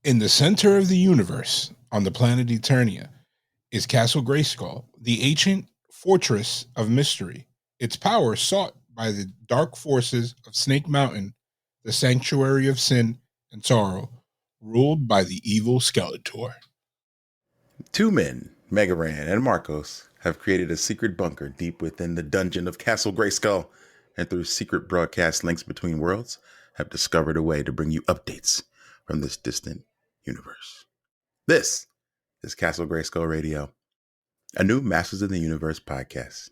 In the center of the universe, on the planet Eternia, is Castle Grayskull, the ancient fortress of mystery. Its power sought by the dark forces of Snake Mountain, the sanctuary of sin and sorrow, ruled by the evil Skeletor. Two men, Megaran and Marcos, have created a secret bunker deep within the dungeon of Castle Grayskull, and through secret broadcast links between worlds, have discovered a way to bring you updates from this distant universe. This is Castle Grayskull Radio, a new Masters of the Universe podcast.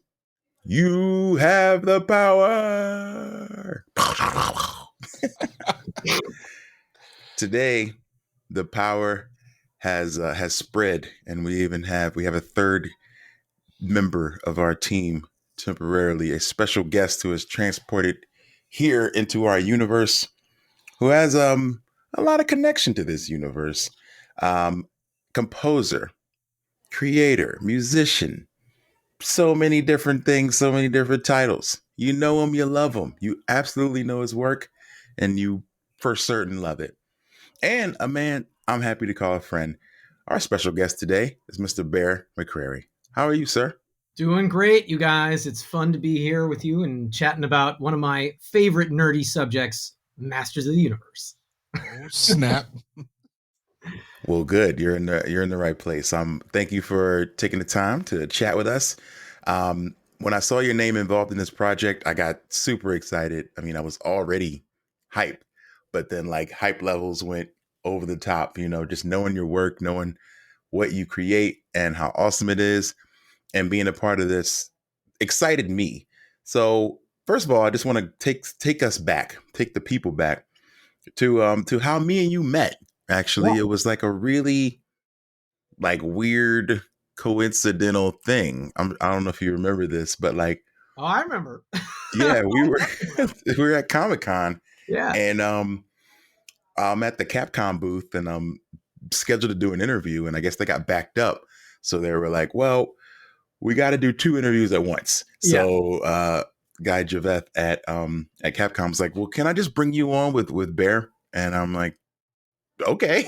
You have the power. Today, the power has spread, and we have a third member of our team temporarily, a special guest who is transported here into our universe, who has a lot of connection to this universe. Composer, creator, musician, so many different things, so many different titles. You know him, you love him, you absolutely know his work, and you for certain love it. And a man I'm happy to call a friend. Our special guest today is Mr. Bear McCreary. How are you, sir? Doing great, you guys. It's fun to be here with you and chatting about one of my favorite nerdy subjects, Masters of the Universe. Oh, snap. Well, good. You're in the right place. Thank you for taking the time to chat with us. When I saw your name involved in this project, I got super excited. I mean, I was already hyped, but then like hype levels went over the top, just knowing your work, knowing what you create and how awesome it is, and being a part of this excited me. So first of all, I just want to take us back, take the people back to how me and you met. Actually, yeah. It was like a really weird coincidental thing. I don't know if you remember this, but oh, I remember. Yeah, we were at Comic-Con. Yeah. And I'm at the Capcom booth, and I'm scheduled to do an interview, and I guess they got backed up. So they were like, well, we got to do 2 interviews at once. Yeah. So Guy Javeth at Capcom was like, well, can I just bring you on with Bear? And I'm like, okay.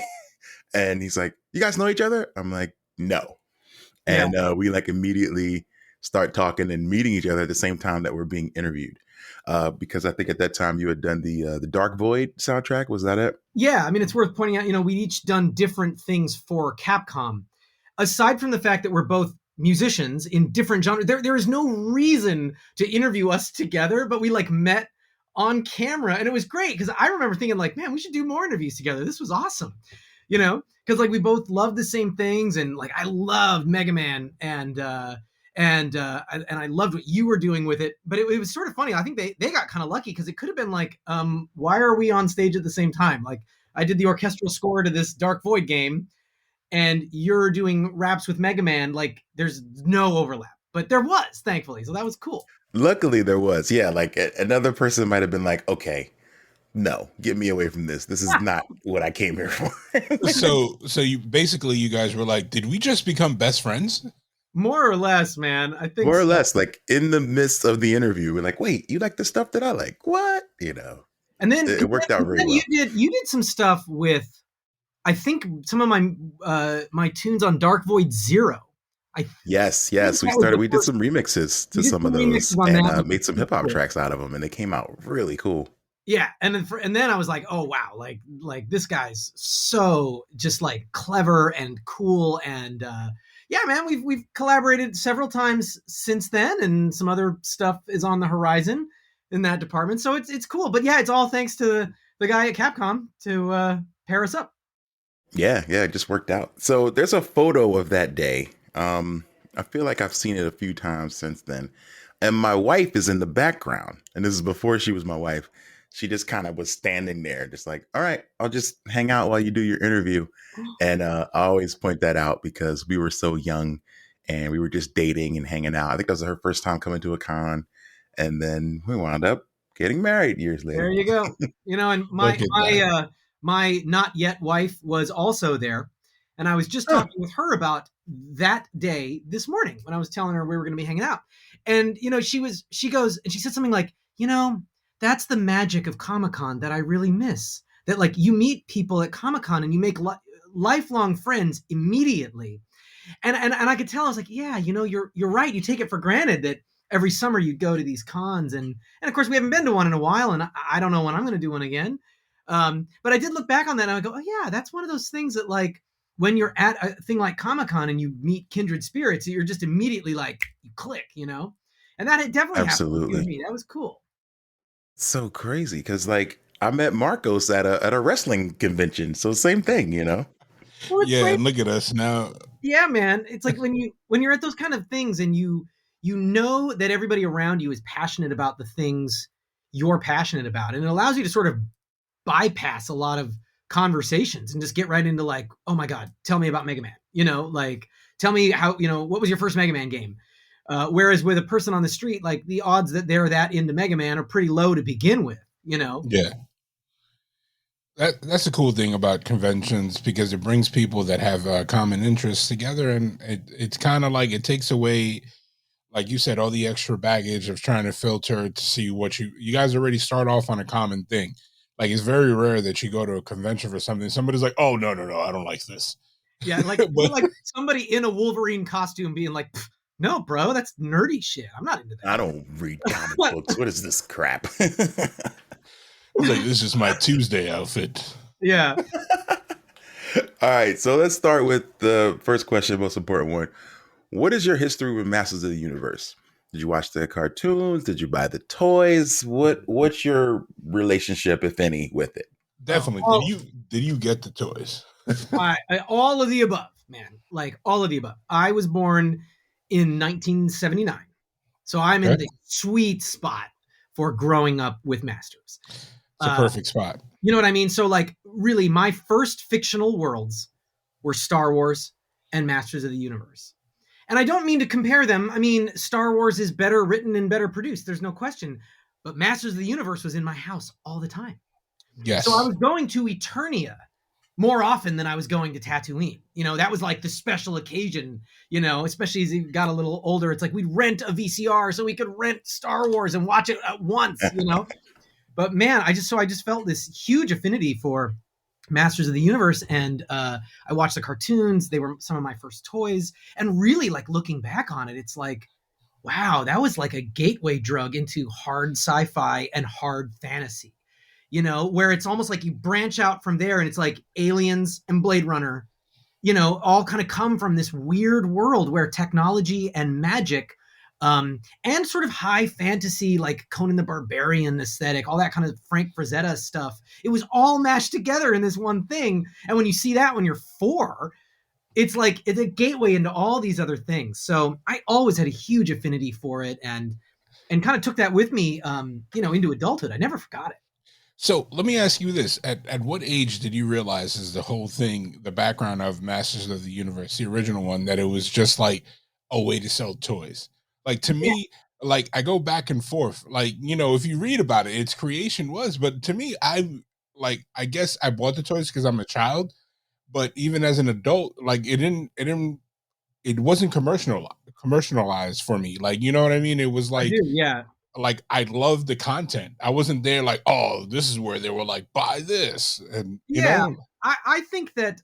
And he's like, you guys know each other? I'm like, no. And we immediately start talking and meeting each other at the same time that we're being interviewed. Because I think at that time you had done the Dark Void soundtrack. Was that it? Yeah. I mean, it's worth pointing out, we'd each done different things for Capcom. Aside from the fact that we're both musicians in different genres, there is no reason to interview us together, but we met on camera, and it was great because I remember thinking man, we should do more interviews together. This was awesome, because we both loved the same things, and I loved Mega Man, and I loved what you were doing with it. But it was sort of funny. I think they got kind of lucky because it could have been why are we on stage at the same time? I did the orchestral score to this Dark Void game, and you're doing raps with Mega Man. There's no overlap, but there was, thankfully. So that was cool. Luckily there was. Yeah. Another person might've been like, okay, no, get me away from this. This is not what I came here for. So you guys were like, did we just become best friends? More or less, man. I think more or less, in the midst of the interview, we're like, wait, you like the stuff that I like? What? And then it worked out really well. You did some stuff with, I think, some of my tunes on Dark Void Zero. Yes. We did some remixes to some of those, and made some hip hop tracks out of them, and they came out really cool. Yeah, and then I was like, oh wow, this guy's so just clever and cool, and yeah, man, we've collaborated several times since then, and some other stuff is on the horizon in that department. So it's cool, but yeah, it's all thanks to the guy at Capcom to pair us up. Yeah, it just worked out. So there's a photo of that day. I feel like I've seen it a few times since then. And my wife is in the background. And this is before she was my wife. She just kind of was standing there, just like, all right, I'll just hang out while you do your interview. And I always point that out because we were so young and we were just dating and hanging out. I think that was her first time coming to a con. And then we wound up getting married years later. There you go. And my not yet wife was also there. And I was just talking with her about that day this morning when I was telling her we were going to be hanging out. And, she goes, and she said something like, that's the magic of Comic-Con that I really miss. that like you meet people at Comic-Con and you make lifelong friends immediately. And I could tell, I was like, yeah, you're right. You take it for granted that every summer you'd go to these cons, and of course we haven't been to one in a while, and I don't know when I'm going to do one again. But I did look back on that and I go, oh yeah, that's one of those things that like when you're at a thing like Comic-Con and you meet kindred spirits, you're just immediately like you click, and that had definitely happened to me. That was cool. So crazy because like I met Marcos at a wrestling convention, so same thing, Well, Yeah, like, and look at us now. yeah, man. It's like when you're at those kind of things and you know that everybody around you is passionate about the things you're passionate about, and it allows you to sort of bypass a lot of conversations and just get right into like, oh my God, tell me about Mega Man, like tell me how, what was your first Mega Man game? Whereas with a person on the street, like the odds that they're that into Mega Man are pretty low to begin with, Yeah. That's the cool thing about conventions, because it brings people that have common interests together, and it's kind of like it takes away, like you said, all the extra baggage of trying to filter to see what you guys already start off on a common thing. Like it's very rare that you go to a convention for something, somebody's like, oh no, I don't like this. Yeah, like But like somebody in a Wolverine costume being like, no, bro, that's nerdy shit. I'm not into that. I don't read comic books. What is this crap? it's like, this is my Tuesday outfit. Yeah. All right, so let's start with the first question, most important one. What is your history with Masters of the Universe? Did you watch the cartoons? Did you buy the toys? What's your relationship, if any, with it? Definitely. Did you get the toys? All of the above, man. Like all of the above. I was born in 1979, so I'm in the sweet spot for growing up with Masters. It's a perfect spot. You know what I mean? So like really my first fictional worlds were Star Wars and Masters of the Universe. And I don't mean to compare them. I mean, Star Wars is better written and better produced. There's no question. But Masters of the Universe was in my house all the time. Yes. So I was going to Eternia more often than I was going to Tatooine. That was like the special occasion, especially as he got a little older. It's like we'd rent a VCR so we could rent Star Wars and watch it at once, But man, I just felt this huge affinity for Masters of the Universe, and I watched the cartoons. They were some of my first toys, and really like looking back on it, it's like, wow, that was like a gateway drug into hard sci-fi and hard fantasy, where it's almost like you branch out from there and it's like Aliens and Blade Runner, all kind of come from this weird world where technology and magic and sort of high fantasy, like Conan the Barbarian aesthetic, all that kind of Frank Frazetta stuff. It was all mashed together in this one thing. And when you see that when you're 4, it's like it's a gateway into all these other things. So I always had a huge affinity for it, and kind of took that with me, into adulthood. I never forgot it. So let me ask you this: at what age did you realize, is the whole thing, the background of Masters of the Universe, the original one, that it was just like a way to sell toys? Like to me, like I go back and forth. Like, if you read about it, its creation was, but to me, I guess I bought the toys because I'm a child, but even as an adult, like it wasn't commercialized for me. Like, you know what I mean? It was like, yeah. Like I loved the content. I wasn't there like, oh, this is where they were like, buy this, and you know. I think that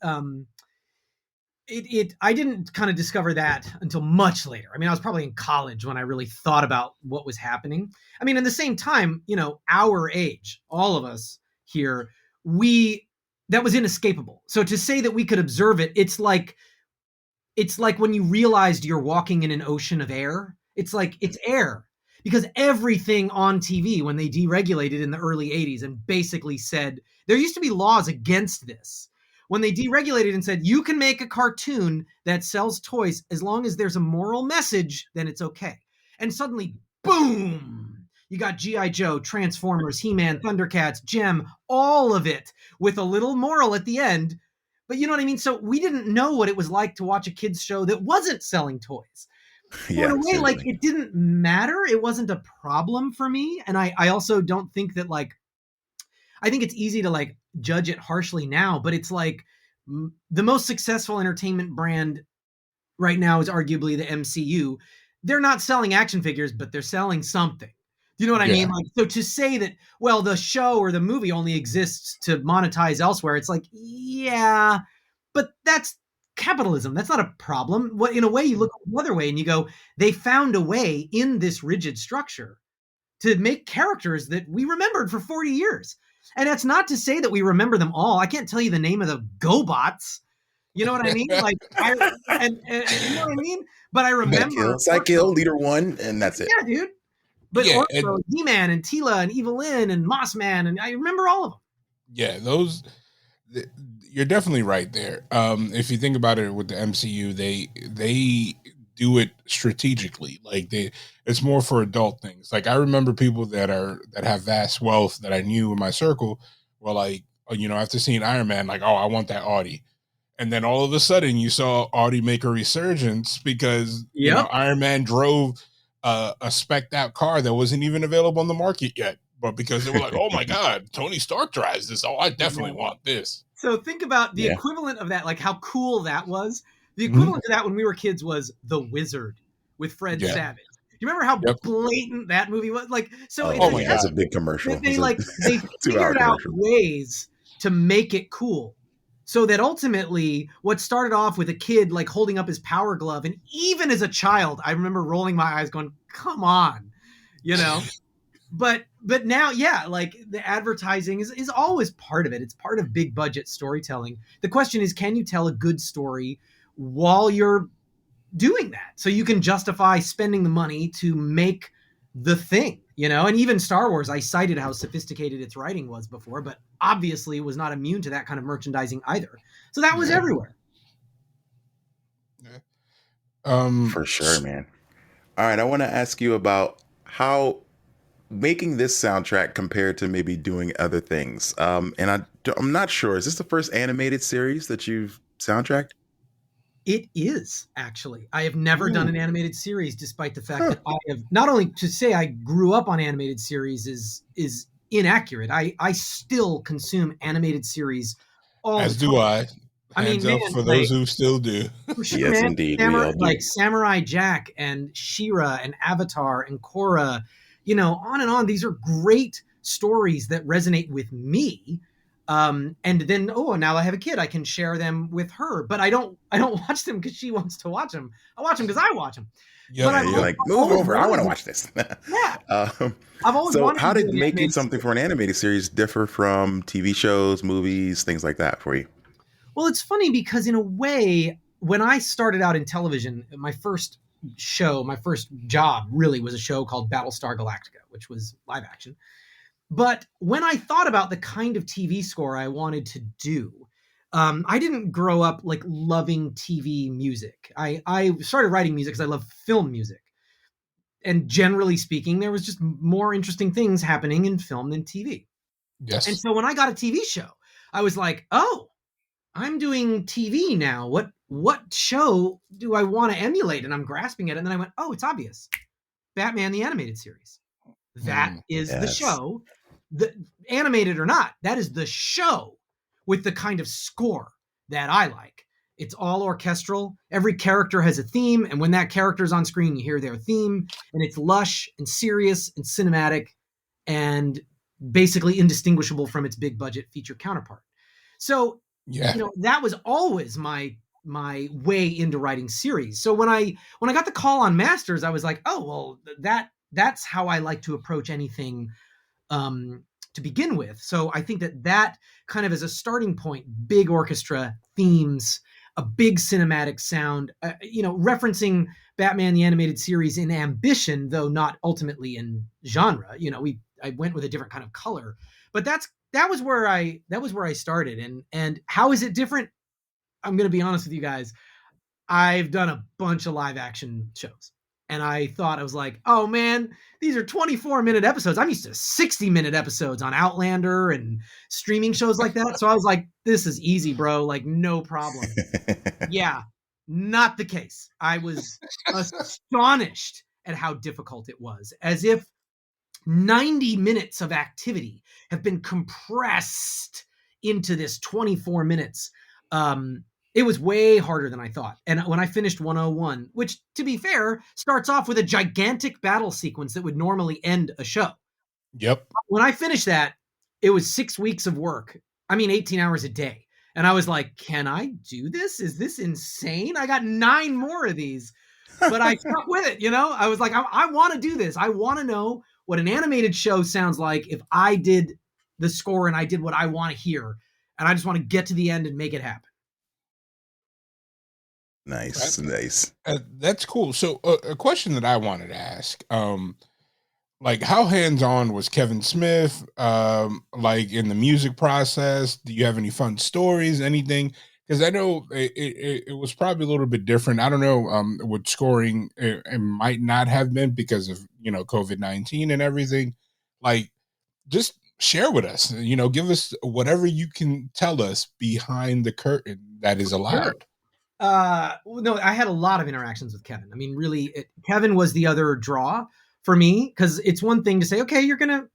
I didn't kind of discover that until much later. I mean, I was probably in college when I really thought about what was happening. I mean, in the same time, our age, all of us here, that was inescapable. So to say that we could observe it, it's like when you realized you're walking in an ocean of air. It's like it's air, because everything on TV, when they deregulated in the early 80s and basically said, there used to be laws against this. When they deregulated and said, you can make a cartoon that sells toys as long as there's a moral message, then it's okay. And suddenly, boom, you got G.I. Joe, Transformers, He-Man, Thundercats, Gem, all of it with a little moral at the end. But you know what I mean? So we didn't know what it was like to watch a kid's show that wasn't selling toys. Yeah, in a way, like it didn't matter. It wasn't a problem for me. And I also don't think that I think it's easy to like judge it harshly now, but it's like the most successful entertainment brand right now is arguably the MCU. They're not selling action figures, but they're selling something. Do you know what I Yeah. mean? Like, so to say that, well, the show or the movie only exists to monetize elsewhere, it's like, yeah, but that's capitalism. That's not a problem. What, in a way, you look the other way and you go, they found a way in this rigid structure to make characters that we remembered for 40 years. And that's not to say that we remember them all. I can't tell you the name of the GoBots. You know what I mean? Like, and you know what I mean? But I remember Psykill, Leader 1, and that's it. Yeah, dude. But Yeah, Orco, He-Man, and Tila, and Evelyn, and Mossman, and I remember all of them. Yeah, you're definitely right there. If you think about it with the MCU, they do it strategically. Like it's more for adult things. Like I remember people that have vast wealth that I knew in my circle were like, after seeing Iron Man, like, oh, I want that Audi. And then all of a sudden you saw Audi make a resurgence because Iron Man drove a specced out car that wasn't even available on the market yet. But because they were like, oh my God, Tony Stark drives this. Oh, I definitely want this. So think about the equivalent of that, like how cool that was. The equivalent to that when we were kids was The Wizard with Fred Savage. Do you remember how blatant that movie was? Like, so that's a big commercial. They figured out ways to make it cool. So that ultimately what started off with a kid like holding up his power glove, and even as a child, I remember rolling my eyes going, come on, But now, like the advertising is always part of it. It's part of big budget storytelling. The question is, can you tell a good story while you're doing that? So you can justify spending the money to make the thing, And even Star Wars, I cited how sophisticated its writing was before, but obviously it was not immune to that kind of merchandising either. So that was everywhere. For sure, man. All right, I want to ask you about how making this soundtrack compared to maybe doing other things. And I'm not sure. Is this the first animated series that you've soundtracked? It is, actually. I have never done an animated series, despite the fact that I have, not only to say I grew up on animated series is inaccurate. I still consume animated series all the time. As do I. Hands up for those who still do. For sure, yes, man. indeed. We all do. Like Samurai Jack and She-Ra and Avatar and Korra, on and on. These are great stories that resonate with me. And then, now I have a kid, I can share them with her, but I don't watch them because she wants to watch them. I watch them because I watch them. Yeah, you're like, move over. I want to watch this. Yeah. I've always so how did making something for an animated series differ from TV shows, movies, things like that for you? Well, it's funny because in a way, when I started out in television, my first job really was a show called Battlestar Gallactica, which was live action. But when I thought about the kind of TV score I wanted to do, I didn't grow up like loving TV music. I started writing music because I love film music. And generally speaking, there was just more interesting things happening in film than TV. Yes. And so when I got a TV show, I was like, oh, I'm doing TV now. What show do I want to emulate? And I'm grasping it. And then I went, oh, it's obvious. Batman, the animated series. That is the show, animated or not, that is the show with the kind of score that I like. It's all orchestral. Every character has a theme. And when that character is on screen, you hear their theme. And it's lush and serious and cinematic and basically indistinguishable from its big budget feature counterpart. So, that was always my way into writing series. So when I got the call on Masters, I was like, oh, well, that's how I like to approach anything to begin with. So I think that kind of as a starting point, big orchestra themes, a big cinematic sound, referencing Batman the animated series in ambition, though not ultimately in genre. I went with a different kind of color, but that was where I started. And how is it different? I'm going to be honest with you guys. I've done a bunch of live action shows. And I was like, oh man, these are 24-minute episodes. I'm used to 60-minute episodes on Outlander and streaming shows like that. So I was like, this is easy, bro. Like, no problem. Yeah, not the case. I was astonished at how difficult it was, as if 90 minutes of activity have been compressed into this 24 minutes. It was way harder than I thought. And when I finished 101, which to be fair, starts off with a gigantic battle sequence that would normally end a show. Yep. When I finished that, it was 6 weeks of work. I mean, 18 hours a day. And I was like, can I do this? Is this insane? I got 9 more of these, but I stuck with it. I was like, I want to do this. I want to know what an animated show sounds like if I did the score and I did what I want to hear. And I just want to get to the end and make it happen. Nice. That's cool. So a question that I wanted to ask, like how hands-on was Kevin Smith, like in the music process? Do you have any fun stories, anything? Because I know it was probably a little bit different. I don't know, with scoring, it might not have been because of, COVID-19 and everything. Like, just share with us, give us whatever you can tell us behind the curtain that is allowed. No, I had a lot of interactions with Kevin. I mean, really, Kevin was the other draw for me, because it's one thing to say, okay, you're gonna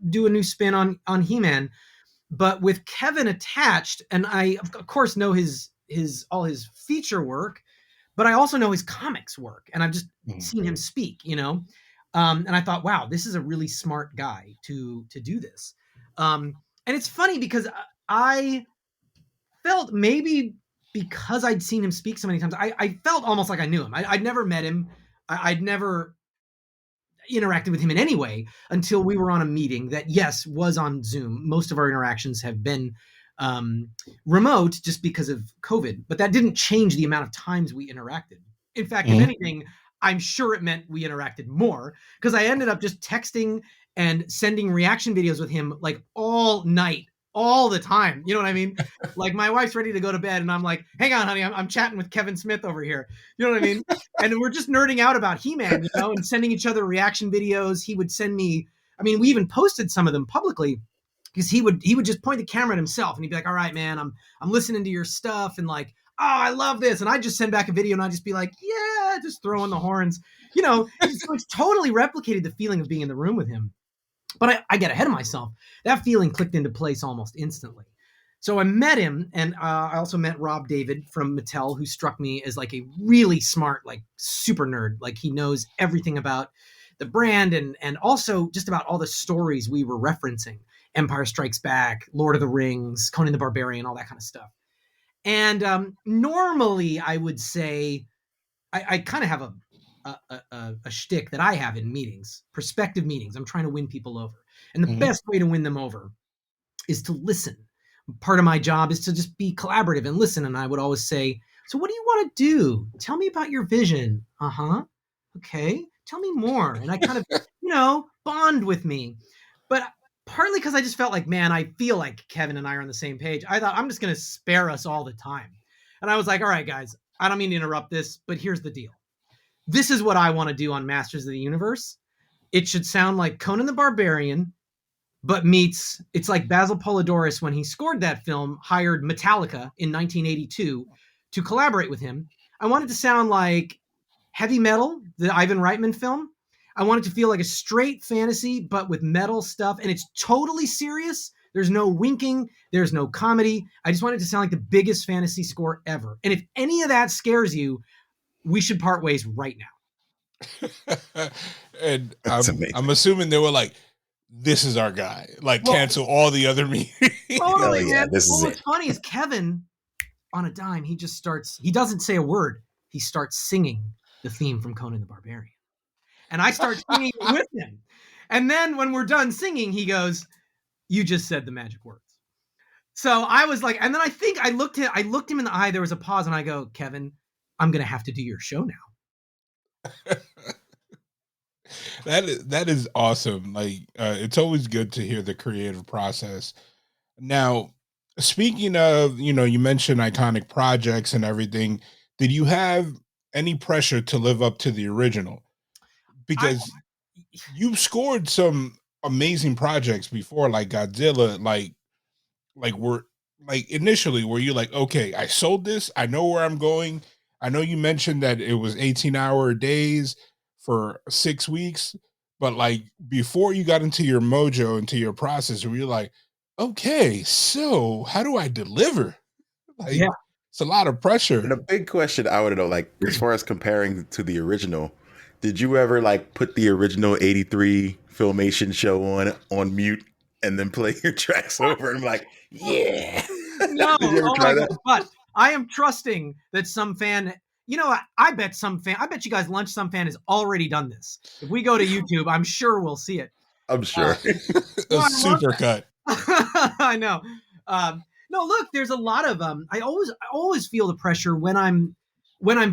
do a new spin on He-Man, but with Kevin attached, and I of course know his all his feature work, but I also know his comics work, and I've just seen him speak, and I thought, wow, this is a really smart guy to do this. And it's funny because I felt maybe because I'd seen him speak so many times, I felt almost like I knew him. I'd never met him. I'd never interacted with him in any way until we were on a meeting that, yes, was on Zoom. Most of our interactions have been remote just because of COVID, but that didn't change the amount of times we interacted. In fact, if anything, I'm sure it meant we interacted more, because I ended up just texting and sending reaction videos with him like all night, all the time. You know what I mean? Like, my wife's ready to go to bed and I'm like, hang on, honey, I'm chatting with Kevin Smith over here. You know what I mean? And we're just nerding out about He-Man, and sending each other reaction videos. He would send me, I mean, we even posted some of them publicly, because he would just point the camera at himself and he'd be like, all right, man, I'm listening to your stuff, and like, oh, I love this. And I'd just send back a video and I'd just be like, yeah, just throwing the horns, it's totally replicated the feeling of being in the room with him. But I get ahead of myself. That feeling clicked into place almost instantly. So I met him, and I also met Rob David from Mattel, who struck me as like a really smart, like super nerd. Like, he knows everything about the brand and also just about all the stories we were referencing. Empire Strikes Back, Lord of the Rings, Conan the Barbarian, all that kind of stuff. And normally I would say I kind of have a shtick that I have in meetings, prospective meetings. I'm trying to win people over. And the best way to win them over is to listen. Part of my job is to just be collaborative and listen. And I would always say, so what do you want to do? Tell me about your vision. Uh-huh. Okay. Tell me more. And I kind of, bond with me. But partly because I just felt like, man, I feel like Kevin and I are on the same page. I thought, I'm just going to spare us all the time. And I was like, all right, guys, I don't mean to interrupt this, but here's the deal. This is what I want to do on Masters of the Universe. It should sound like Conan the Barbarian, but it's like Basil Polidorus, when he scored that film, hired Metallica in 1982 to collaborate with him. I want it to sound like Heavy Metal, the Ivan Reitman film. I want it to feel like a straight fantasy, but with metal stuff. And it's totally serious. There's no winking. There's no comedy. I just want it to sound like the biggest fantasy score ever. And if any of that scares you, we should part ways right now. And I'm assuming they were like, this is our guy. Like, cancel all the other meetings. Totally, man. What's funny is Kevin, on a dime, he doesn't say a word. He starts singing the theme from Conan the Barbarian. And I start singing with him. And then when we're done singing, he goes, you just said the magic words. So I was like, and then I think I looked him in the eye. There was a pause, and I go, Kevin, I'm going to have to do your show now. That is awesome. Like, it's always good to hear the creative process. Now, speaking of, you mentioned iconic projects and everything. Did you have any pressure to live up to the original? Because you've scored some amazing projects before, like Godzilla. Initially, were you like, okay, I sold this, I know where I'm going. I know you mentioned that it was 18-hour days for 6 weeks, but like before you got into your mojo, into your process, were you like, okay, so how do I deliver? Like, it's a lot of And pressure. a big question I want to know, like, as far as comparing to the original, did you ever like put the original '83 Filmation show on mute and then play your tracks over? And I'm like, yeah. No, Did you ever oh try my that? God. But I am trusting that some fan, you know, I bet you guys Lunch Some Fan has already done this. If we go to YouTube, I'm sure we'll see it. I'm sure. A No, I love super cut. I know. No, look, there's a lot of I always feel the pressure when I'm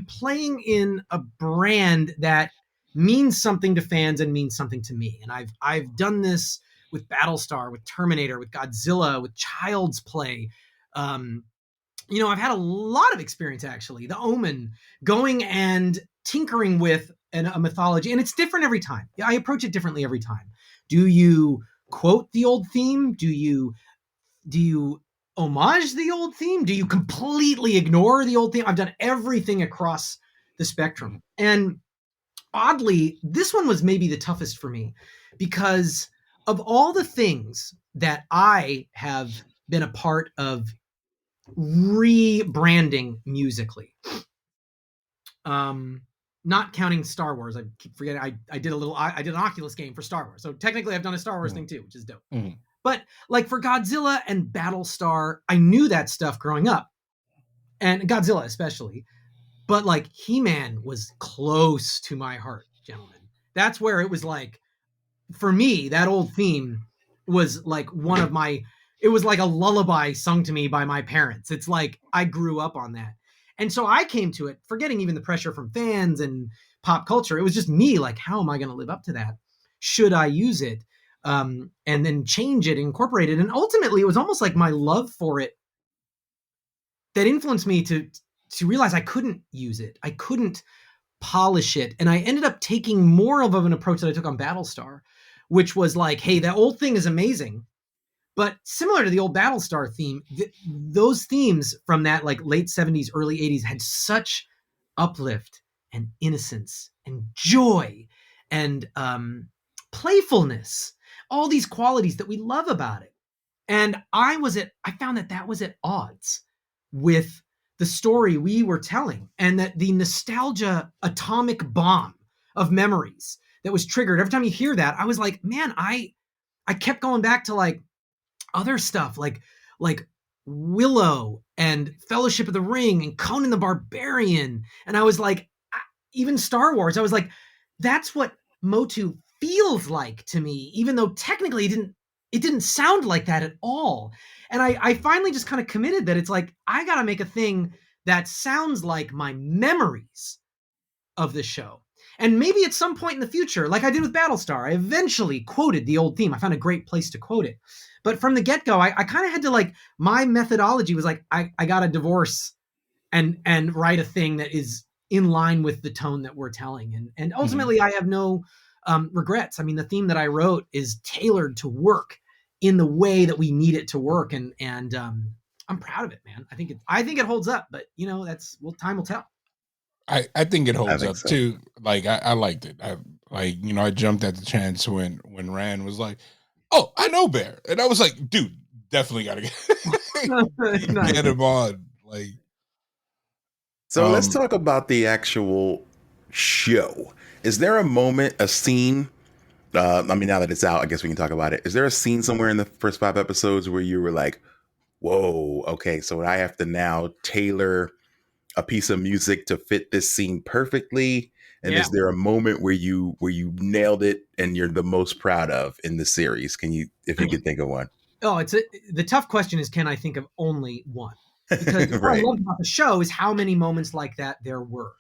playing in a brand that means something to fans and means something to me. And I've done this with Battlestar, with Terminator, with Godzilla, with Child's Play. You know, I've had a lot of experience actually. The Omen, going and tinkering with a mythology, and it's different every time. I approach it differently every time. Do you quote the old theme? Do you homage the old theme? Do you completely ignore the old theme? I've done everything across the spectrum. And oddly, this one was maybe the toughest for me because of all the things that I have been a part of rebranding musically. Not counting Star Wars. I keep forgetting. I did an Oculus game for Star Wars. So technically I've done a Star Wars thing too, which is dope. Mhm. But like for Godzilla and Battlestar, I knew that stuff growing up. And Godzilla especially. But like He-Man was close to my heart, gentlemen. That's where it was like, for me, that old theme was like it was like a lullaby sung to me by my parents. It's like I grew up on that. And so I came to it, forgetting even the pressure from fans and pop culture. It was just me, like, how am I going to live up to that? Should I use it? And then change it, incorporate it. And ultimately, it was almost like my love for it that influenced me to realize I couldn't use it. I couldn't polish it. And I ended up taking more of an approach that I took on Battlestar, which was like, hey, that old thing is amazing. But similar to the old Battlestar theme, those themes from that like late 70s, early 80s had such uplift and innocence and joy and playfulness, all these qualities that we love about it. And I found that was at odds with the story we were telling, and that the nostalgia atomic bomb of memories that was triggered every time you hear that, I was like, man, I kept going back to like other stuff like Willow and Fellowship of the Ring and Conan the Barbarian. And I was like, even Star Wars, I was like, that's what MOTU feels like to me, even though technically it didn't sound like that at all. And I finally just kind of committed that it's like, I got to make a thing that sounds like my memories of the show. And maybe at some point in the future, like I did with Battlestar, I eventually quoted the old theme. I found a great place to quote it. But from the get-go, I kind of had to like, my methodology was like, I got to divorce and write a thing that is in line with the tone that we're telling. And ultimately, I have no regrets. I mean, the theme that I wrote is tailored to work in the way that we need it to work. And I'm proud of it, man. I think it holds up, but you know, time will tell. I think it holds up so. too. Like I liked it. I jumped at the chance when Rand was like, "Oh, I know Bear," and I was like, "Dude, definitely gotta get him on." Like, so let's talk about the actual show. Is there a moment, a scene? I mean, now that it's out, I guess we can talk about it. Is there a scene somewhere in the first 5 episodes where you were like, "Whoa, okay, so I have to now tailor a piece of music to fit this scene perfectly"? And is there a moment where you nailed it and you're the most proud of in the series? If you could think of one? Oh, the tough question is, can I think of only one? Because what Right. I love about the show is how many moments like that there were.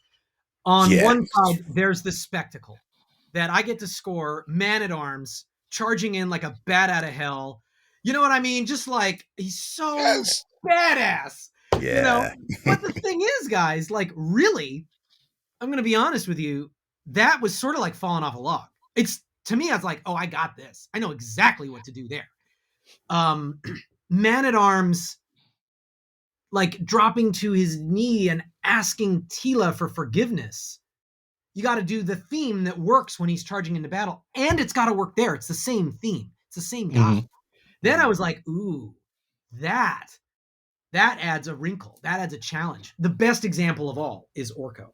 On one side, there's the spectacle that I get to score Man-at-Arms charging in like a bat out of hell. You know what I mean? Just like, he's so badass. Yeah. You know? But the thing is, guys, like, really, I'm going to be honest with you, that was sort of like falling off a log. To me, I was like, oh, I got this. I know exactly what to do there. Man-at-Arms, like dropping to his knee and asking Tila for forgiveness. You got to do the theme that works when he's charging into battle, and it's got to work there. It's the same theme. It's the same guy. Then I was like, ooh, that that adds a wrinkle. That adds a challenge. The best example of all is Orco.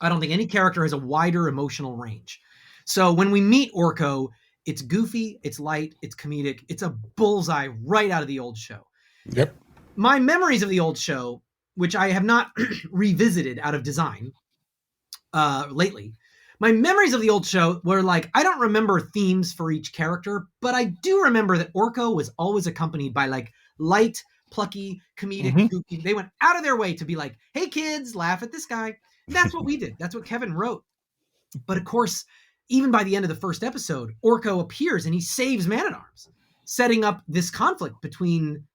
I don't think any character has a wider emotional range. So when we meet Orco, it's goofy, it's light, it's comedic, it's a bullseye right out of the old show. Yep. My memories of the old show, which I have not revisited out of design lately, my memories of the old show were like, I don't remember themes for each character, but I do remember that Orco was always accompanied by like light, plucky, comedic, goofy. They went out of their way to be like, hey kids, laugh at this guy. And that's what we did. That's what Kevin wrote. But of course, even by the end of the first episode, Orco appears and he saves Man-at-Arms, setting up this conflict between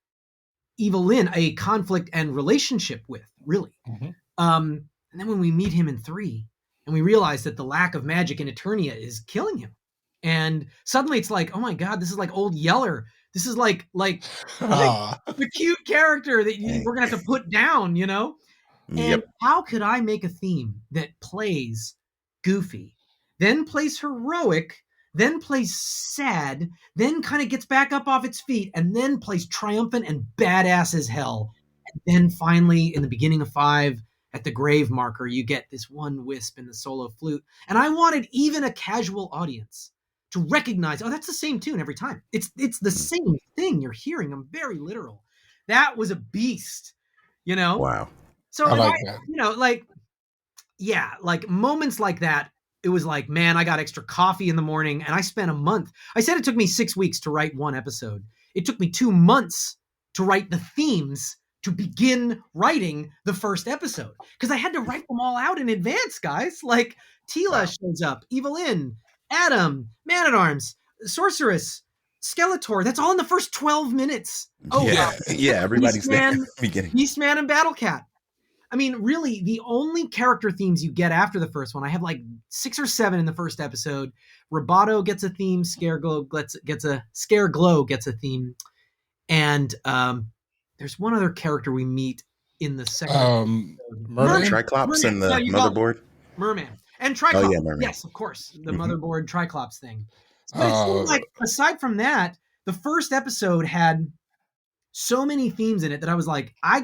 Evelyn, a conflict and relationship with, really. And then when we meet him in 3, and we realize that the lack of magic in Eternia is killing him. And suddenly it's like, oh my God, this is like old Yeller. This is like the cute character that we're going to have to put down, you know? And how could I make a theme that plays goofy, then plays heroic, then plays sad, then kind of gets back up off its feet, and then plays triumphant and badass as hell. And then finally, in the beginning of 5, at the grave marker, you get this one wisp in the solo flute. And I wanted even a casual audience to recognize, oh, that's the same tune every time. It's the same thing you're hearing. I'm very literal. That was a beast, you know? Wow. So, I like that. You know, like, yeah, like moments like that, it was like, man, I got extra coffee in the morning and I spent a month. I said it took me 6 weeks to write one episode. It took me 2 months to write the themes to begin writing the first episode because I had to write them all out in advance, guys. Like Tila shows up, Evelyn, Adam, Man-at-Arms, Sorceress, Skeletor. That's all in the first 12 minutes. Oh, yeah, everybody's there at the beginning. Beastman and Battlecat. I mean, really, the only character themes you get after the first one, I have like 6 or 7 in the first episode. Roboto gets a theme, Scareglow gets a theme, and there's one other character we meet in the second Merman? Triclops and the motherboard. Merman. And Triclops. Oh, yeah, Merman. Yes, of course. The motherboard Triclops thing. But it seemed like, aside from that, the first episode had so many themes in it that I was like, I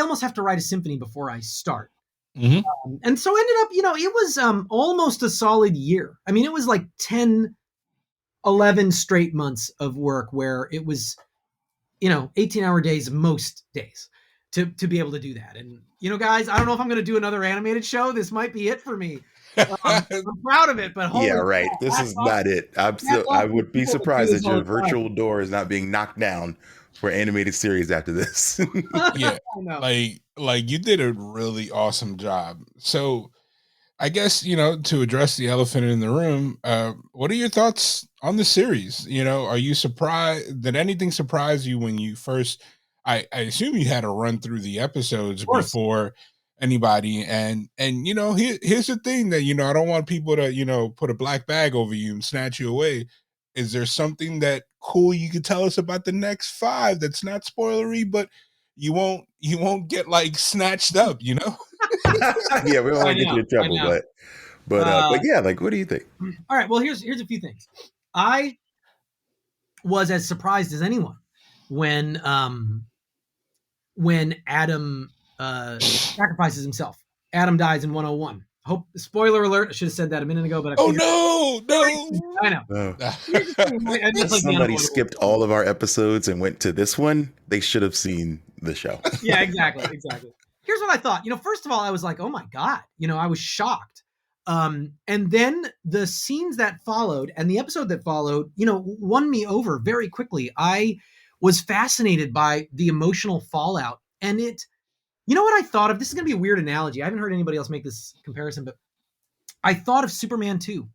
almost have to write a symphony before I start. And so ended up, you know, it was almost a solid year. I mean, it was like 10, 11 straight months of work where it was, you know, 18-hour days most days to be able to do that. And, you know, guys, I don't know if I'm going to do another animated show. This might be it for me. I'm proud of it, but yeah, right. This is not it. I would be surprised that your virtual door is not being knocked down for animated series after this. Yeah, like you did a really awesome job. So I guess, you know, to address the elephant in the room, what are your thoughts on the series? You know, are you surprised? Did anything surprise you when you first, I assume you had to run through the episodes before anybody. And you know, here's the thing that, you know, I don't want people to, you know, put a black bag over you and snatch you away. Is there something that cool you could tell us about the next 5 that's not spoilery, but you won't get like snatched up, you know? Yeah, we don't want to get you in trouble, but yeah, like, what do you think? All right, well, here's a few things. I was as surprised as anyone when Adam sacrifices himself. Adam dies in 101. Hope, spoiler alert, I should have said that a minute ago, but no. I know. Somebody skipped all of our episodes and went to this one. They should have seen the show. Yeah, exactly. Here's what I thought. You know, first of all, I was like, oh my God, you know, I was shocked. And then the scenes that followed and the episode that followed, you know, won me over very quickly. I was fascinated by the emotional fallout, and you know what I thought of? This is going to be a weird analogy. I haven't heard anybody else make this comparison, but I thought of Superman 2.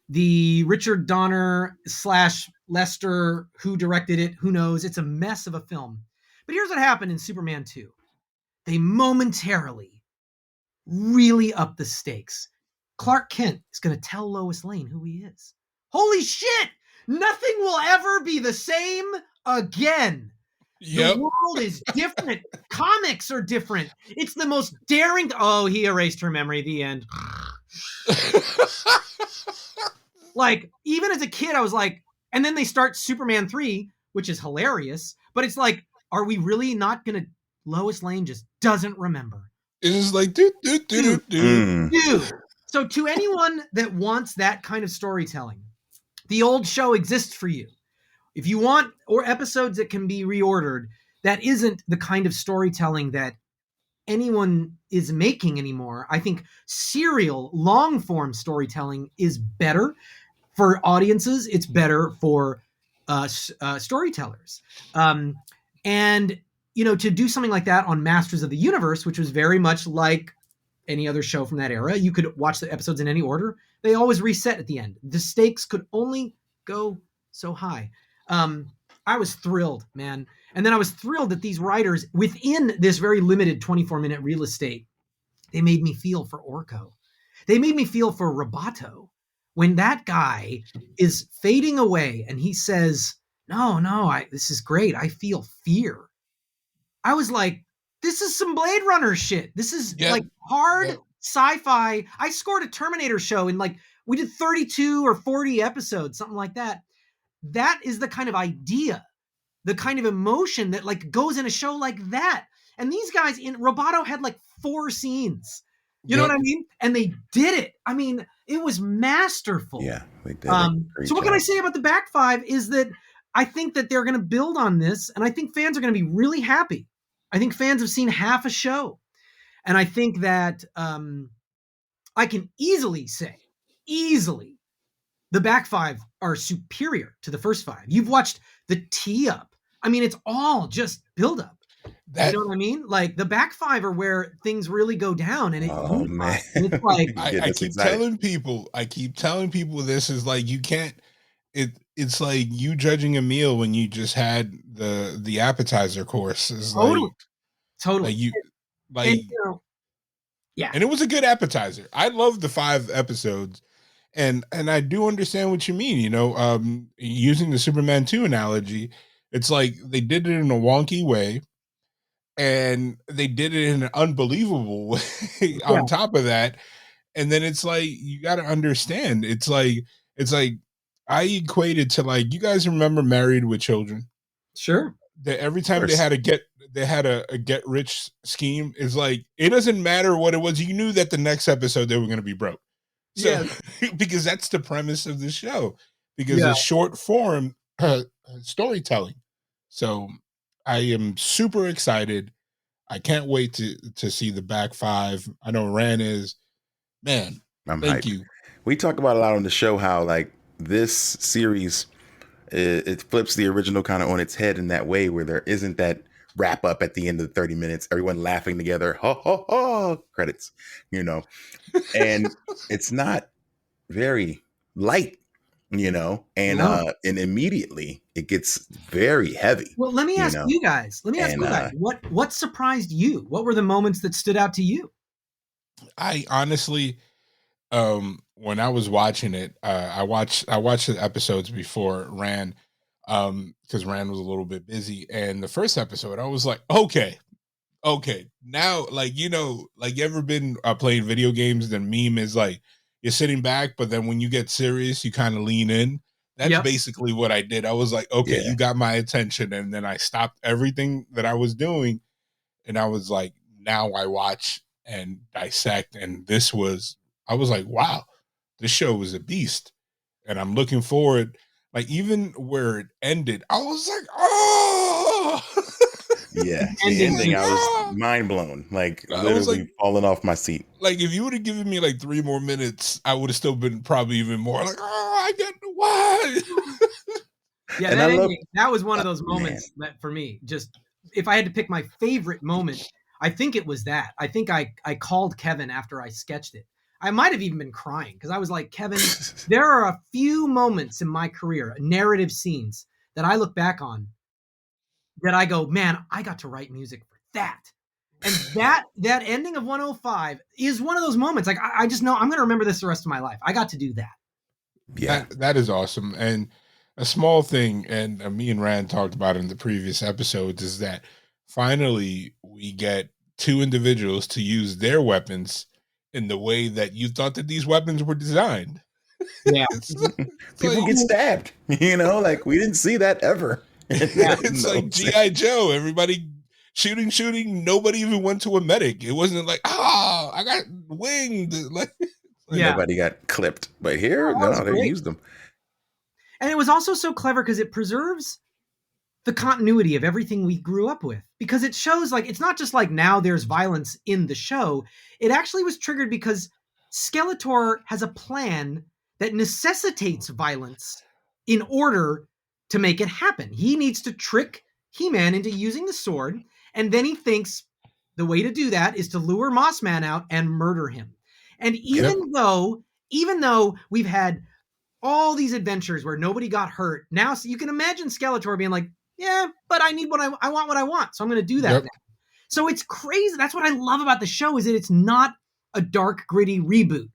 The Richard Donner / Lester, who directed it, who knows? It's a mess of a film. But here's what happened in Superman 2. They momentarily really up the stakes. Clark Kent is going to tell Lois Lane who he is. Holy shit! Nothing will ever be the same again. Yep. The world is different. Comics are different. It's the most daring. Oh, he erased her memory. The end. Like, even as a kid, I was like, and then they start Superman 3, which is hilarious, but it's like, are we really not gonna? Lois Lane just doesn't remember. It's just like Dude. So to anyone that wants that kind of storytelling, the old show exists for you. If you want or episodes that can be reordered, that isn't the kind of storytelling that anyone is making anymore. I think serial long form storytelling is better for audiences. It's better for storytellers. And to do something like that on Masters of the Universe, which was very much like any other show from that era, you could watch the episodes in any order. They always reset at the end. The stakes could only go so high. I was thrilled, man. And then I was thrilled that these writers, within this very limited 24-minute real estate, they made me feel for Orco. They made me feel for Roboto. When that guy is fading away and he says, no, this is great. I feel fear. I was like, this is some Blade Runner shit. This is like hard sci-fi. I scored a Terminator show and we did 32 or 40 episodes, something like that. That is the kind of idea, the kind of emotion that goes in a show like that. And these guys in Roboto had 4 scenes. You know what I mean? And they did it. I mean, it was masterful. Yeah, they did. So what can I say about the back 5 is that I think that they're going to build on this, and I think fans are going to be really happy. I think fans have seen half a show. And I think that I can easily say, the back 5 are superior to the first 5. You've watched the tee up. I mean, it's all just build up. You know what I mean? The back 5 are where things really go down, and man. And it's like I keep telling people this is you can't. It's like you judging a meal when you just had the appetizer course. Is totally. Yeah, and it was a good appetizer. I love the 5 episodes. And I do understand what you mean, using the Superman 2 analogy, it's like they did it in a wonky way and they did it in an unbelievable way on top of that. And then it's like, you got to understand, it's like I equated to you guys remember Married with Children? Sure. That every time they had a get rich scheme, is it doesn't matter what it was. You knew that the next episode they were going to be broke. So, because that's the premise of the show, because it's short form storytelling. So I am super excited. I can't wait to see the back 5. I know Ran is, man. I'm thank hyped. you. We talk about a lot on the show how this series, it flips the original kind of on its head in that way where there isn't that wrap up at the end of the 30 minutes, everyone laughing together, ho ho ho, credits, and it's not very light, and immediately it gets very heavy. Well, let me ask you guys. What surprised you? What were the moments that stood out to you? I honestly, when I was watching it, I watched the episodes before Ran, because Rand was a little bit busy. And the first episode, I was like, okay, now, you ever been playing video games? The meme is you're sitting back, but then when you get serious, you kind of lean in. That's basically what I did. I was like, okay, you got my attention. And then I stopped everything that I was doing. And I was like, now I watch and dissect. And I was like, wow, this show was a beast. And I'm looking forward. Even where it ended, I was like, oh! Yeah, the ending, I was mind blown. Literally falling off my seat. If you would have given me 3 more minutes, I would have still been probably even more I get why. Yeah, and that was one of those moments that for me, just if I had to pick my favorite moment, I think it was that. I think I called Kevin after I sketched it. I might have even been crying because I was like, Kevin, there are a few moments in my career, narrative scenes that I look back on that I go, man, I got to write music for that. And that ending of 105 is one of those moments. I just know I'm going to remember this the rest of my life. I got to do that. Yeah, that is awesome. And a small thing, and me and Rand talked about it in the previous episodes, is that finally we get 2 individuals to use their weapons in the way that you thought that these weapons were designed. Yeah. People get stabbed, we didn't see that ever. It's No like sense. GI Joe. Everybody shooting. Nobody even went to a medic. It wasn't like, I got winged. Like, Yeah. Nobody got clipped, but here, Oh, that was no, they great. used them. And it was also so clever because it preserves the continuity of everything we grew up with, because it shows like it's not just like now there's violence in the show. It actually was triggered because Skeletor has a plan that necessitates violence in order to make it happen. He needs to trick He-Man into using the sword, and then he thinks the way to do that is to lure Mossman out and murder him. And even though we've had all these adventures where nobody got hurt, now so you can imagine Skeletor being like, yeah, but I need I want what I want, so I'm going to do that now. So it's crazy. That's what I love about the show, is that it's not a dark, gritty reboot.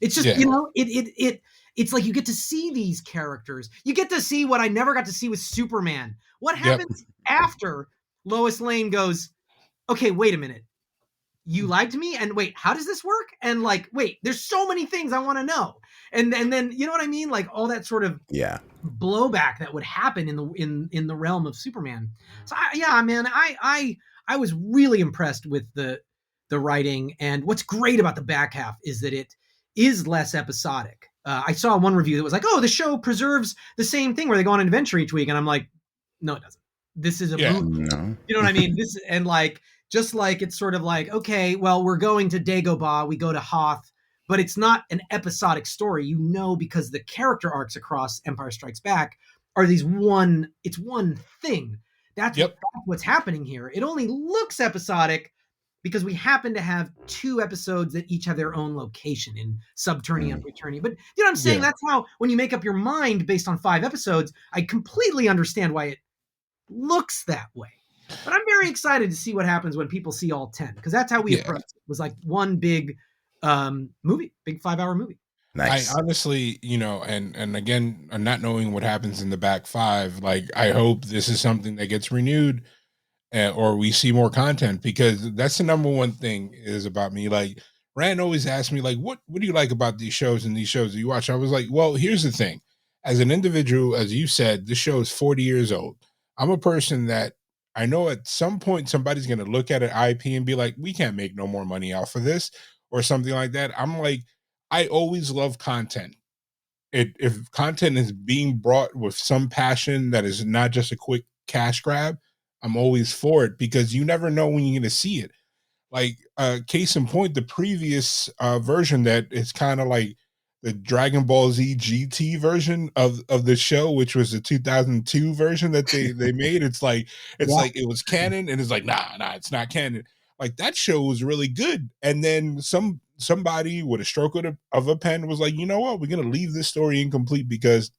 It's just, it's like you get to see these characters. You get to see what I never got to see with Superman. What happens after Lois Lane goes, okay, wait a minute. You lied to me, and wait, how does this work? And like, wait, there's so many things I want to know. And then, you know what I mean? Like all that sort of blowback that would happen in the realm of Superman. So I was really impressed with the writing. And what's great about the back half is that it is less episodic. I saw one review that was like, oh, the show preserves the same thing where they go on an adventure each week. And I'm like, no, it doesn't. This is a movie. No. You know what I mean? And like, just like it's sort of like, okay, well, we're going to Dagobah, we go to Hoth, but it's not an episodic story, because the character arcs across Empire Strikes Back are it's one thing. That's what's happening here. It only looks episodic because we happen to have 2 episodes that each have their own location in Subternia and Returnia. But you know what I'm saying? That's how, when you make up your mind based on 5 episodes, I completely understand why it looks that way. But I'm very excited to see what happens when people see all 10, because that's how we approached it. It was like one big movie, big 5-hour movie. Nice. I honestly, and again, not knowing what happens in the back 5, like I hope this is something that gets renewed, or we see more content, because that's the number one thing is about me. Like Rand always asks me, like, what do you like about these shows and these shows that you watch? I was like, well, here's the thing. As an individual, as you said, this show is 40 years old. I'm a person that I know at some point somebody's going to look at an IP and be like, we can't make no more money off of this or something like that. I'm like, I always love content. If content is being brought with some passion that is not just a quick cash grab, I'm always for it, because you never know when you're going to see it. Like, case in point, the previous version that is kind of like the Dragon Ball Z GT version of the show, which was the 2002 version that they made. It's like it was canon, and it's like nah, it's not canon. Like that show was really good, and then somebody with a stroke of a pen was like, you know what, we're gonna leave this story incomplete because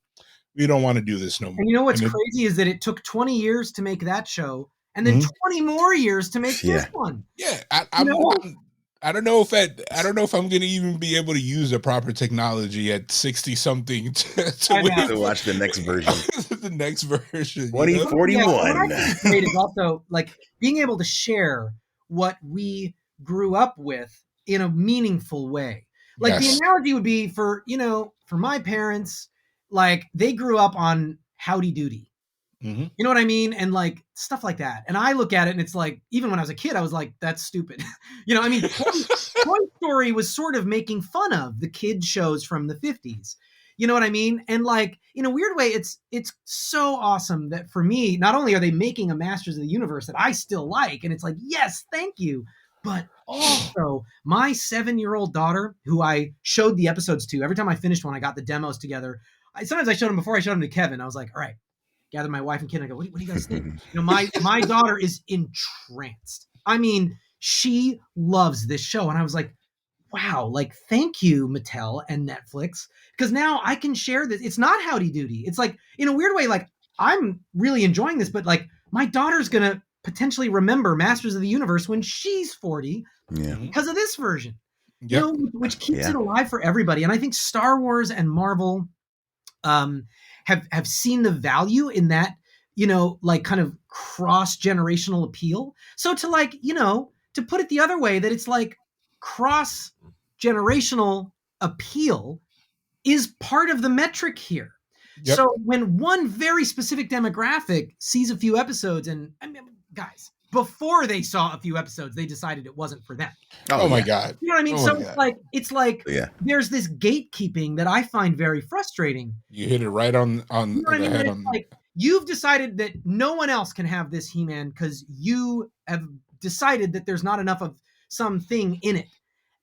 we don't want to do this no more. And you know what's crazy is that it took 20 years to make that show, and then 20 more years to make this one. Yeah, I don't know if I'm going to even be able to use the proper technology at 60 something to watch the next version. The next version. 2041. What I think is great is also like being able to share what we grew up with in a meaningful way. Like the analogy would be for my parents, like they grew up on Howdy Doody. Mm-hmm. You know what I mean? And like stuff like that. And I look at it and it's like, even when I was a kid, I was like, that's stupid. Toy Story was sort of making fun of the kid shows from the 50s. You know what I mean? And like, in a weird way, it's so awesome that for me, not only are they making a Masters of the Universe that I still like, and it's like, yes, thank you. But also my 7-year-old daughter, who I showed the episodes to, every time I finished one, I got the demos together. Sometimes I showed them before I showed them to Kevin. I was like, all right, gather my wife and kid, and I go, what do you guys think? My daughter is entranced. I mean, she loves this show. And I was like, wow, like, thank you, Mattel and Netflix. Because now I can share this. It's not Howdy Doody. It's like, in a weird way, like, I'm really enjoying this, but like, my daughter's going to potentially remember Masters of the Universe when she's 40 because of this version, which keeps it alive for everybody. And I think Star Wars and Marvel have seen the value in that, like kind of cross-generational appeal. So to like, to put it the other way, that it's like cross-generational appeal is part of the metric here. Yep. So when one very specific demographic sees a few episodes, and I mean, guys, before they saw a few episodes, they decided it wasn't for them. Oh my God. You know what I mean? Oh So my it's God. like Yeah. there's this gatekeeping that I find very frustrating. You hit it right on You know what I the mean? head. It's like you've decided that no one else can have this He-Man because you have decided that there's not enough of something in it.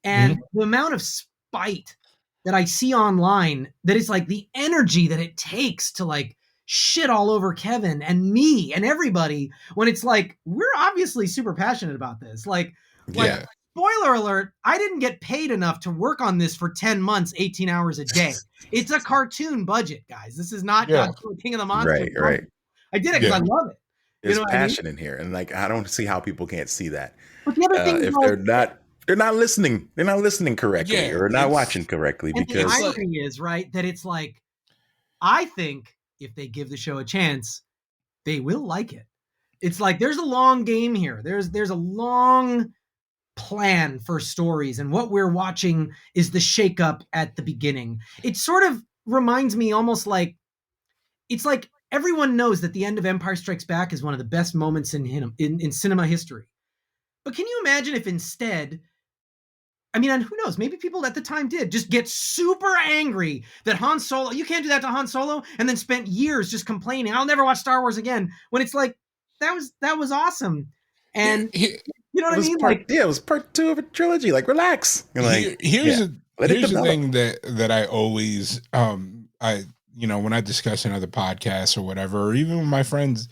And the amount of spite that I see online, that is like the energy that it takes to like shit all over Kevin and me and everybody, when it's like, we're obviously super passionate about this. Like, Yeah. spoiler alert, I didn't get paid enough to work on this for 10 months, 18 hours a day. It's a cartoon budget, guys. This is not Yeah. Godzilla King of the Monsters. Right. I did it because Yeah. I love it. There's know what I mean? passion in here, and like I don't see how people can't see that. But the other thing is If like, they're not listening. They're not listening correctly, Yeah, or not it's- watching correctly. and the Because irony is, right, that it's like, I think if they give the show a chance, they will like it. It's like there's a long game here. There's a long plan for stories, and what we're watching is the shakeup at the beginning. It sort of reminds me almost like, it's like everyone knows that the end of Empire Strikes Back is one of the best moments in cinema history. But can you imagine if instead, I mean, and who knows, maybe people at the time did just get super angry that Han Solo, you can't do that to Han Solo, and then spent years just complaining, I'll never watch Star Wars again, when it's like, that was awesome. And you know what I mean? it was part 2 of a trilogy. Like, relax. Like, here's the develop. thing that I always when I discuss in other podcasts or whatever, or even with my friends,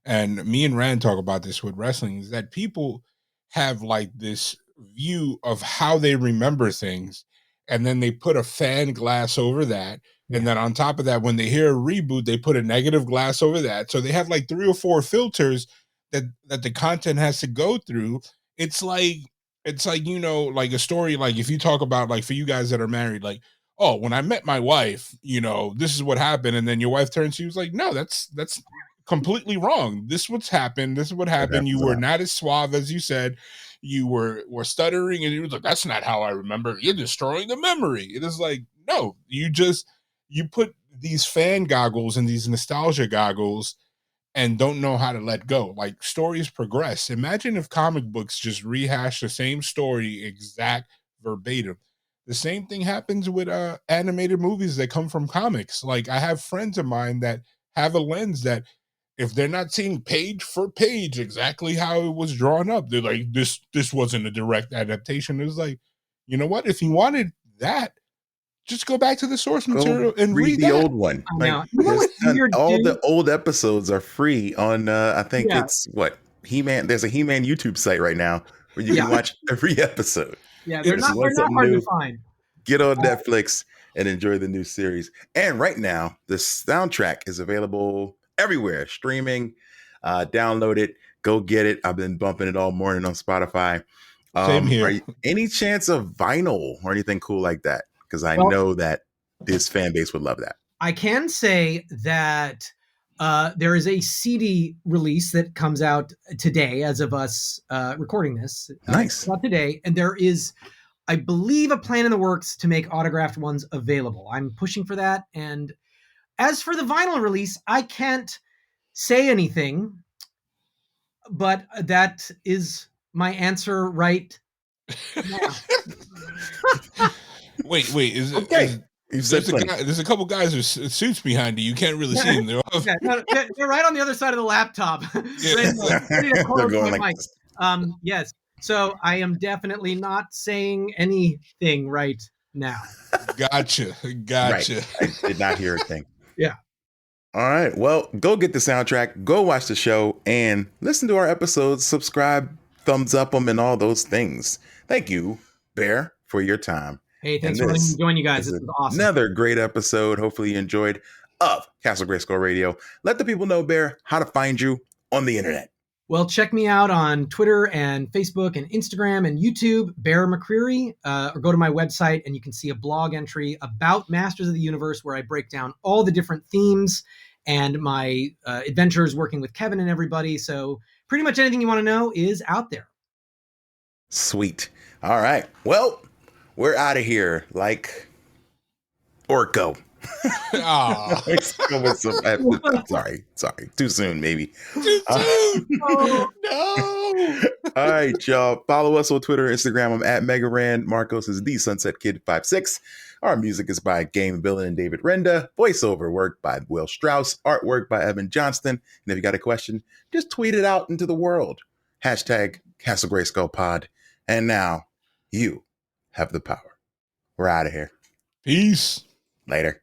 and me and Rand talk about this with wrestling, is that people have like this view of how they remember things, and then they put a fan glass over that. And then on top of that, when they hear a reboot, they put a negative glass over that. So they have like 3 or 4 filters that the content has to go through. It's like, like a story, like if you talk about, like, for you guys that are married, like, oh, when I met my wife, this is what happened. And then your wife turns to you, was like, no, that's completely wrong. This is what's happened. This is what happened. You were not as suave as you said. You were stuttering, and you was like, that's not how I remember. You're destroying the memory. It is like, no, you put these fan goggles and these nostalgia goggles and don't know how to let go. Like, stories progress. Imagine if comic books just rehash the same story exact verbatim. The same thing happens with animated movies that come from comics. Like, I have friends of mine that have a lens that if they're not seeing page for page exactly how it was drawn up, they're like, this wasn't a direct adaptation. It was like, you know what? If you wanted that, just go back to the source material and read the that. old one. Like, all the old episodes are free on I think it's what, He-Man. There's a He-Man YouTube site right now where you can watch every episode. Yeah, they're not hard to find. Get on Netflix and enjoy the new series. And right now, the soundtrack is available everywhere, streaming. Download it, go get it. I've been bumping it all morning on Spotify. Same here. Any chance of vinyl or anything cool like that? Because I know that this fan base would love that. I can say that there is a CD release that comes out today as of us recording this. Nice. Not today. And there is, I believe, a plan in the works to make autographed ones available. I'm pushing for that. And as for the vinyl release, I can't say anything, but that is my answer right now. Wait, is it okay? There's a couple guys with suits behind you. You can't really see them. They're right on the other side of the laptop. Yes. So I am definitely not saying anything right now. Gotcha. Right. I did not hear a thing. Yeah. All right. Well, go get the soundtrack, go watch the show, and listen to our episodes. Subscribe, thumbs up them, and all those things. Thank you, Bear, for your time. Hey, thanks for letting me join you guys. This is awesome. Another great episode. Hopefully you enjoyed of Castle Grayskull Radio. Let the people know, Bear, how to find you on the internet. Well, check me out on Twitter and Facebook and Instagram and YouTube, Bear McCreary, or go to my website and you can see a blog entry about Masters of the Universe where I break down all the different themes and my adventures working with Kevin and everybody. So pretty much anything you want to know is out there. Sweet. All right. Well, we're out of here like Orco. Ah, Sorry. Too soon, maybe. too soon. Oh, No. All right, y'all. Follow us on Twitter and Instagram. I'm at Megaran. Marcos is the Sunset Kid 56. Our music is by Game Villain and David Renda. Voiceover work by Will Strauss. Artwork by Evan Johnston. And if you got a question, just tweet it out into the world. Hashtag Castle Grayskull Pod. And now you have the power. We're out of here. Peace. Later.